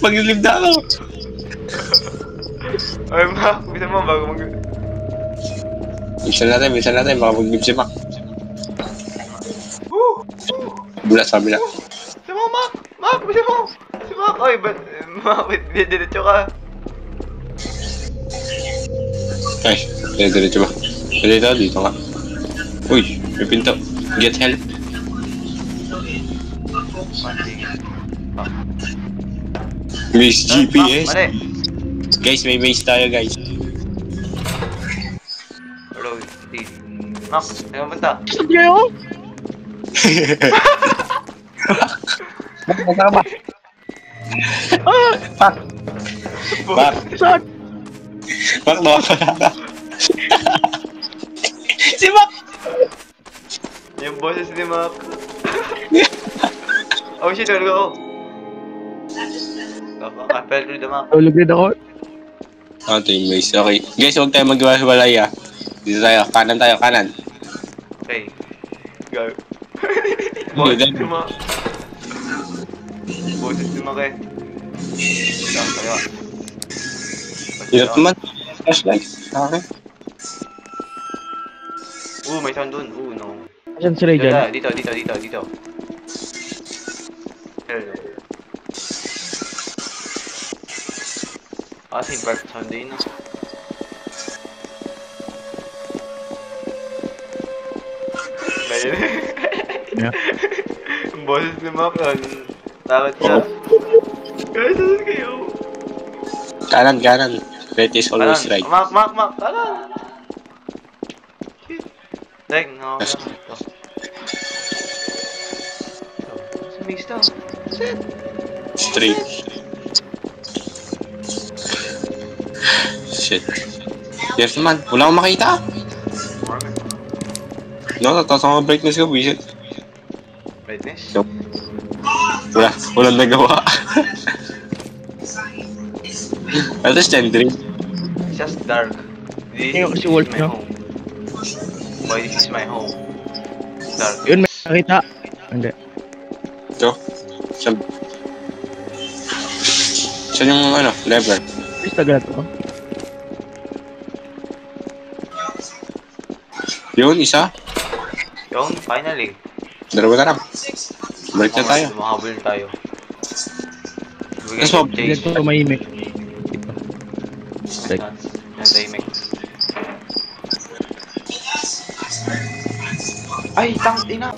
Maglilib na ako. Ay, Mac, bisa mo bago mag... Bisa natin, baka maglib si Mac. Bulat sa bila. Bisa mo, Mac! Mac, bisa mo! Si Mac! Ay, Mac, diretso ka. Ay, diretso ba? Dito nga. Uy, may pinto. Get help. Miss GPS. Guys, may base tayo, guys. Hello, Steve. Mac, saan punta? Sabi kayo? Masama. Pak. Saan? Pak, nawala ka. Si Mac! Yung boses ni Mac. Oh shit, wala ko. I fell through the map. Tulog din ako. Ito yung base. Okay. Guys, huwag tayo maghiwalay ah. Dito tayo. Kanan. Okay. Go. Boses ni Mac. Boses ni Mac eh. Kaya. Hirap naman. Flashlight. Okay. May sound dun. No. Asan si Ray dyan? Dito. Hello. Si Bart sound din no. Dahil. Yeah. Ang boses ni Mac takot siya. Guys, saan kayo? Kanan. Right is always right. Mac, kanan! Shit. Like, no. Ito. Sa mix to. Shit. Straight. Shit. Yes naman. Wala akong makita. No, nataas ako brightness ko. Visit. Brightness? Walang nagawa. At least I'm dream. It's just dark. Ngayon kasi Wolf, no? Boy, this is my home. Dark. Yun, may nakita. Hindi. Ito. Saan yung lever? Is tagal to. Yun, isa. Yung, finally. Dalawa na lang. Balik na tayo. Mahabol tayo. Yes, Bob. Dito tumahimik. Tahimik. Ay, ina!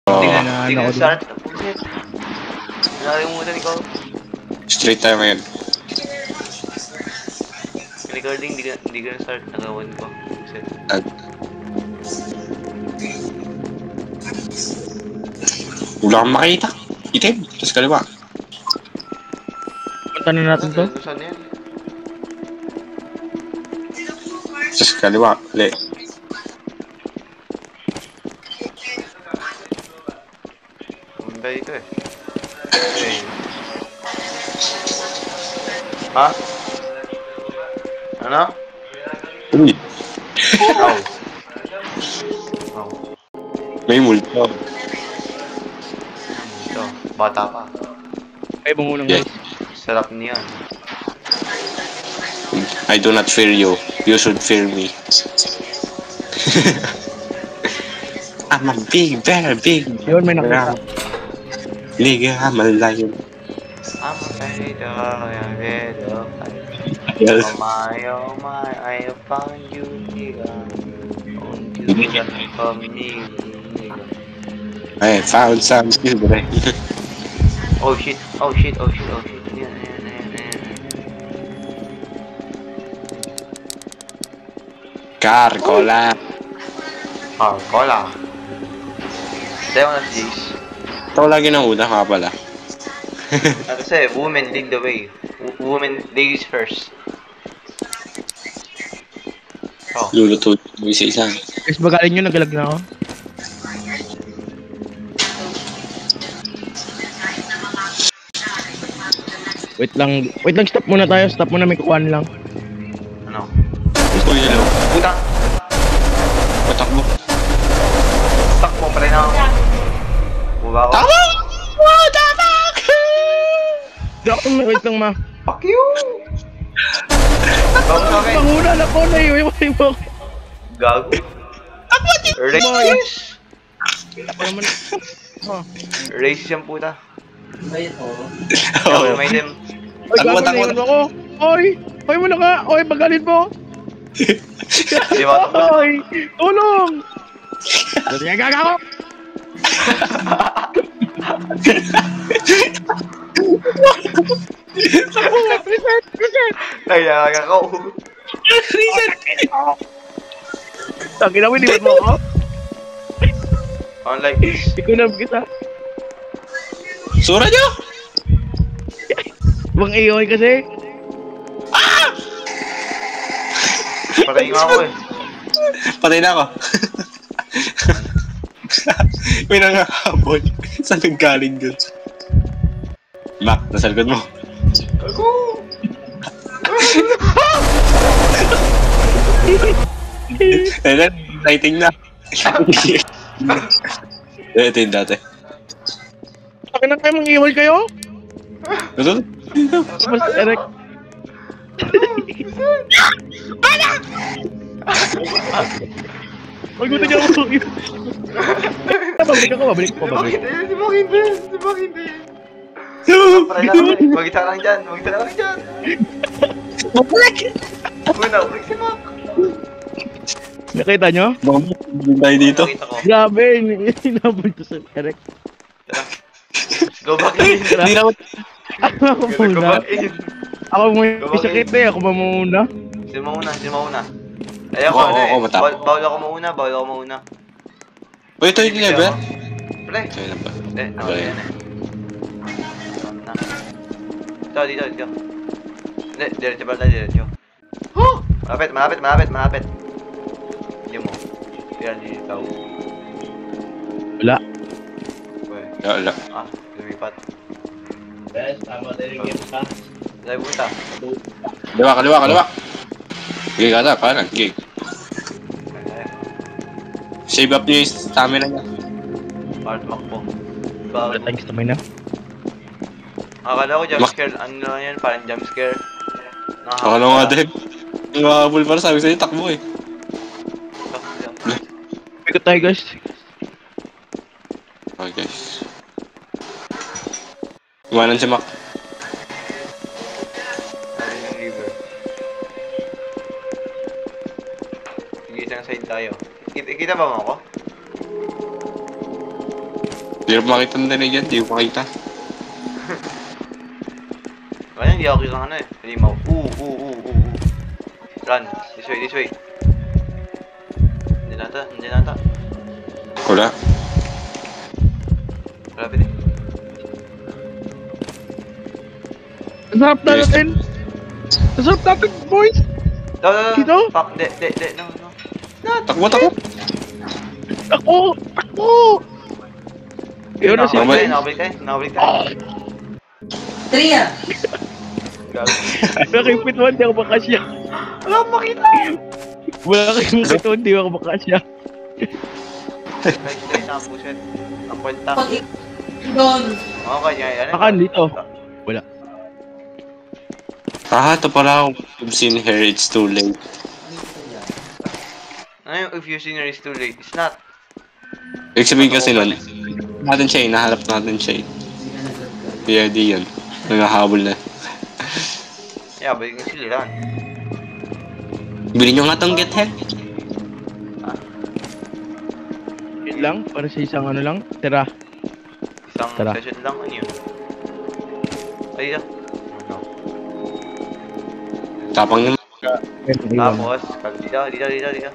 Tingnan start. Nakalimutan ikaw. Straight tayo ngayon. Recording, hindi ka start. Nagawan ko. Wala kang makita. Itim. Tapos kaliwa. Punta na natin to. Saan yan? Tapos kaliwa. Uli. Punta dito eh. Okay. Ha? Ano? Uy. May multo. Ito, bata pa. Ay, bangunang Yeah. guys. Sarap niyan. I do not fear you. You should fear me. I'm a big bear, big. Yun, may nakita. Liga, I'm a lion. I'm afraid I'm afraid of Yes. oh my, I have found you, nigga. Won't you run from me, nigga? I found some children. Oh shit. Ayan. Carcola. Cola. Tayo na si Jace. Ito lagi ng una nga pala. Kasi, women lead the way. Women, ladies first. Oh. Luluto mo isa-isa. Guys, bagaling nyo, nagalag na ako. Wait lang, stop muna tayo. Stop muna, may kukuhan lang. Ano? Uy, hello. Puta! Patak mo. mo, patay na ako. Buba ako. Tama! Tama! Wait lang, ma. Fuck you! Bago sa akin. Panguna na ko na iwan mo. Gago. Racist! Ako naman. Oh. Racist yung puta. Oo. May dem. Oy, Takbo, gago takbo. na iwan ako. Oy! Oy, mo na ka! Oy, magalit mo! Di ba? Oy! Tulong! Dati nga gaga ko! Reset! Reset! Nayayaga ko. Reset! Tangin na, iniwan mo ako. Unlike this. Ikunab kita. Sura nyo! Bang iyon kasi. Patay nga ako eh. Patay na ako. May nangahabol. Saan naggaling dun? Mac, nasa likod mo. Gago! Ayan, lighting na. Ito yung dati. Akin na kayo, mang-iwan kayo? Ito? Mas Eric. Magbuta niya ako. Babalik ako, babalik ako, babalik. Di ba hindi? Di ba hindi? Patay na ako. Mag-isa lang dyan. Mag-isa lang dyan. Babalik! Una, ulit si Mac. Nakita nyo? Baka tayo dito. Nakita ko. Grabe, inabot ko sa Eric. Go back in. Hindi na ako. Ako Go muna. back in. Ako muna. Sakit eh, ako mamuna. Sino mauna? Sino mauna? Ay ako, Oo, ano eh. oo, matapos. Bawal ako mauna. Bawal ako mauna. Uy, ito yung level. Pre. Sa'yo na ba? Ako yan eh. Dito, dito, dito. Hindi, diretso ba tayo, diretso. Malapit, malapit, malapit, malapit. Hindi mo. Yan, dito. Wala. Uy. Wala. Lumipat. Guys, tama tayo yung game pa. Dahil buta. Kaliwa, kaliwa, kaliwa. Sige ka na, kanan. Sige. Save up niyo yung stamina niya. Part makbo. Wala tayong stamina. Akala ko jumpscare. Ano lang yan? Parang jumpscare. Akala ko nga din. Ang habol para sabi sa'yo, takbo eh. Ikot tayo guys. Okay guys. Iwanan si Mac. River. Sige, isang side tayo. Kita ba mo ako? Hindi ko makita ng dinig yan, hindi ko makita. Kaya hindi ako kitang ano eh. Halimaw. Run. This way, this way. Hindi nata, hindi nata. Wala. Malapit eh. Nasarap na natin. Nasarap natin, boys. Dito? Pak, de, no. Takbo, takbo. Ako! Ako! Yun na si Mamay. Nakabalik tayo. Tria! Nakipit mo, hindi ako makasya. Wala akong makita. Wala kayong makita, hindi ako makasya. Guys, tayo na puset. Ang kwenta. Pag doon, Okay, yan. Akan dito. Wala. Ito pala ako. I've seen her, it's too late. Ano yung if you seen her is too late? It's not. Ibig sabihin kasi nun, natin siya eh, nahanap natin siya eh. PRD yun. Nangahabol na. Yeah, balik yung sila. Bilhin nyo nga tong get help. Yun lang, para sa isang ano lang. Tira. Isang Tara. session lang, ano yun? Ay, ano? Tapang yun. Tapos, dito.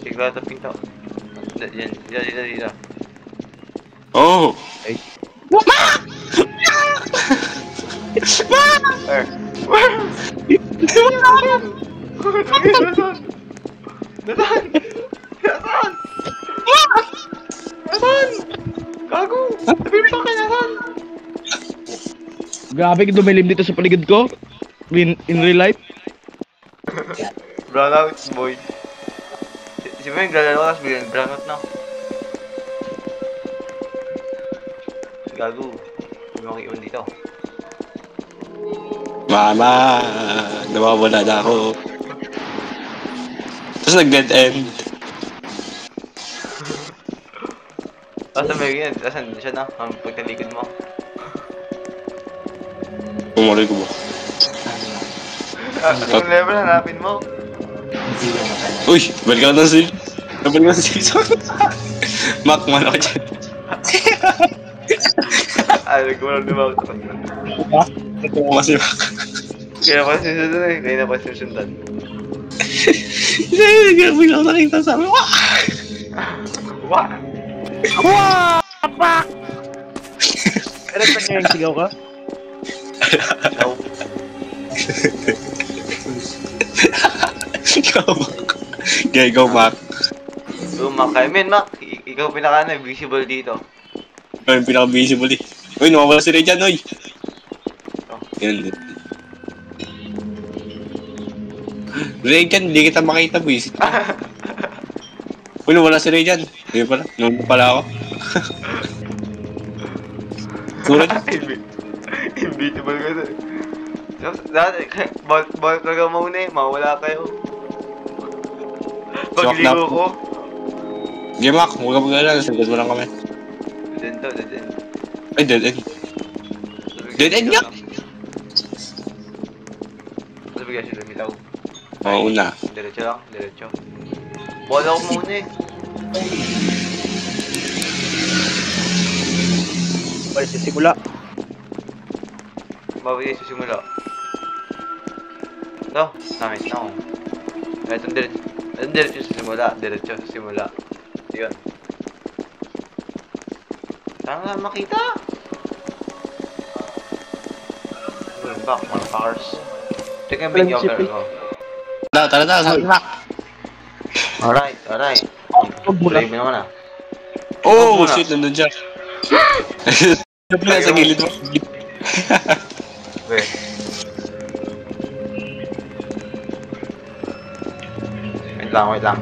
Sigla ito pinto. Dito. Oh! Ay. Where? Nasaan? Gago! Sabihin mo kayo nasaan? Grabe, dumilim dito sa paligid ko. In real life. Brownouts, boy. Kasi mo yung galalo tapos biglang brownout na. Gago. Hindi mo makiiwan dito. Mama, nawawala na ako. Tapos nag-dead end. Asan ba yun? Asan siya na? Ang pagtalikod mo. Pumuloy ko ba? Anong level hanapin mo? Uy, balik ka na si... Balik ka na si season. Mac, man ako dyan. Ay, nagkulang lumawag ako. Ito mo kasi Mac. Kaya pa sinusundan eh. Kaya na pa sinusundan. Bigla ko nakita sabi, wah! Wah! Ano pa niya yung sigaw ka? No. Ikaw, Mac. Okay, go, Mac. Mac, I mean, Mac, ikaw pinaka visible dito. Ano yung pinaka-visible eh. Uy, nawawala si Ray dyan, uy! Oh. Yan. Ray dyan, hindi kita makita, boys. Uy, nawala si Ray dyan. Ayun pala, nung pala ako. Tulad Invisible ka na. Dati, bawal talaga mauna eh. Mawala kayo. Pagligo ko. Okay, Mac, huwag ka mag-alala. Sagot mo lang kami. Dead end to, dead end. Ay, dead end. Dead end nga! Mas bigyan siya lumitaw. Oo na. Diretso lang, diretso. Bola ko muna eh. Ay, sisimula. Bawi kayo susimula. No, nice na ako. Itong diretso sa simula, diretso sa simula. Yun. Saan nga makita? Back, motherfuckers. Tingnan yung video camera mo. Tara, sabi Mac. Alright. Play mo naman ah. Oh, shit, nandun siya. Sabi na sa gilid mo. Okay. Wait lang.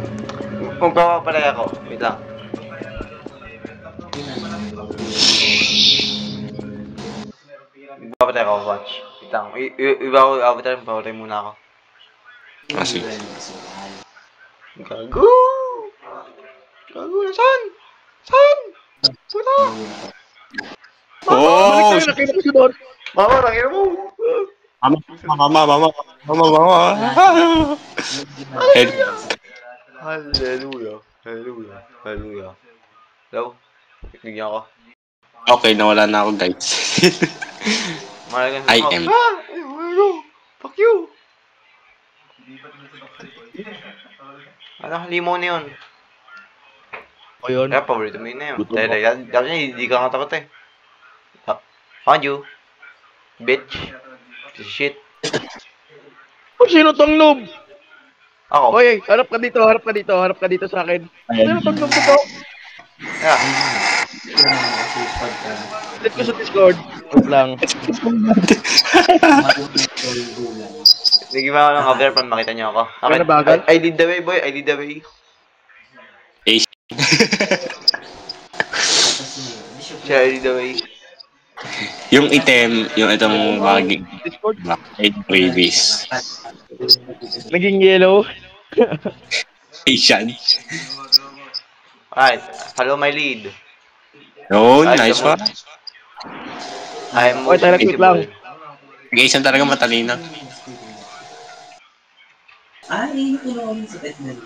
Kung papapalay ako, wait lang. Papatay ako, watch. Wait lang. Iba ako, papatay muna ako. Ah, sige. Gago! Saan? Puta! Oh, Balik tayo, nakita ko si Don. Mama, nakita mo! Mama. Head. Hallelujah. Hello? Bigyan ako. Okay, nawala na ako, guys. Malagang I am. Fuck you! Ano, limo na yun. O yun. Kaya, paborito mo yun na yun. Gutom mo. Dapat niya, hindi ka nga takot eh. Found you. Bitch. Piece of shit. Oh, sino tong noob? Ako. Oy, harap ka dito sa akin. Sino tong noob ko? Yeah. Let ko sa Discord. Wait lang. Bigyan mo ako ng cover para makita niyo ako. Ano bagal? I lead the way, boy. I lead the way. Siya, I lead the way. Yung item, yung itong magiging Discord. black-eyed babies. Naging yellow. Asian. Alright, follow my lead. Yun, nice one. I am Oy, most tayo lang. visible. Asian talaga matalino. Hindi ko na kami sa Vietnam.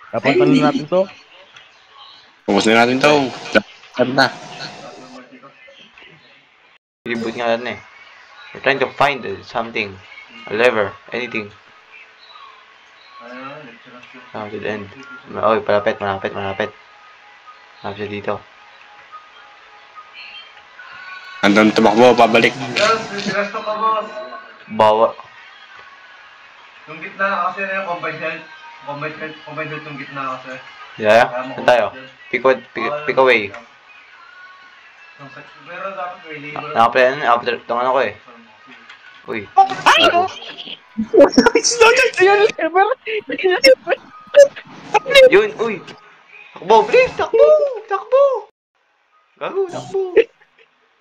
Napuntan na natin to. Pupus na natin to. Dapat na. Reboot nga lang eh. We're trying to find something. A lever. Anything. To the end. Oy, malapit. Malapit siya dito. Andun tumakbo, pabalik. Sinasto ka, boss. Bawa. Yung gitna kasi na yung combined health. Combined health yung gitna kasi. Yeah? Saan tayo? Pick away. Pero dapat may labor. Nakaplan, after, itong ano ko eh. Uy. Ayun! Ayun, lever! Yun, uy. Takbo, please, takbo! Takbo! Gago, takbo.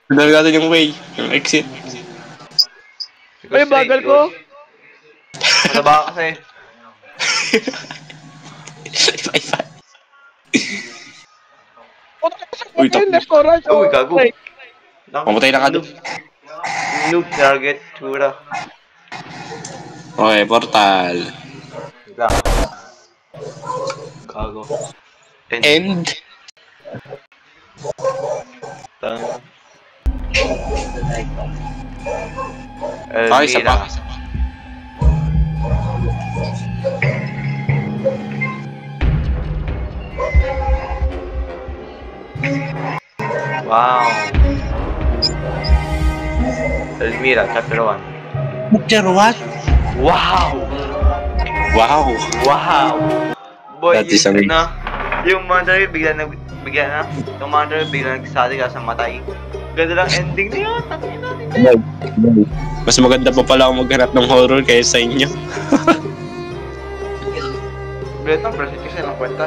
Pinagatan yung way, yung exit. Ay, bagal ko! Mataba kasi. Uy, top. Left or right? Uy, gago. Right. Pamatay na ka doon. Noob target, tsura. Okay, portal. Gago. End. Tang. Okay, isa pa. Wow. Elmira, chapter 1. Picture what? Wow! Wow. Wow! Boy, That is yung amazing. na, yung mother bigla na, yung mother bigla nagsali ka sa matay. Ganda lang ending na yun, tangin natin. Mas maganda pa pala ako maghanap ng horror kaysa sa inyo. Bilet ng present kasi ng kwenta.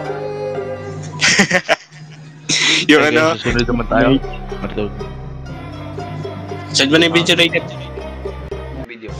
Yung ano, Susunod naman tayo. Matulog. send mo na yung video rated. Video.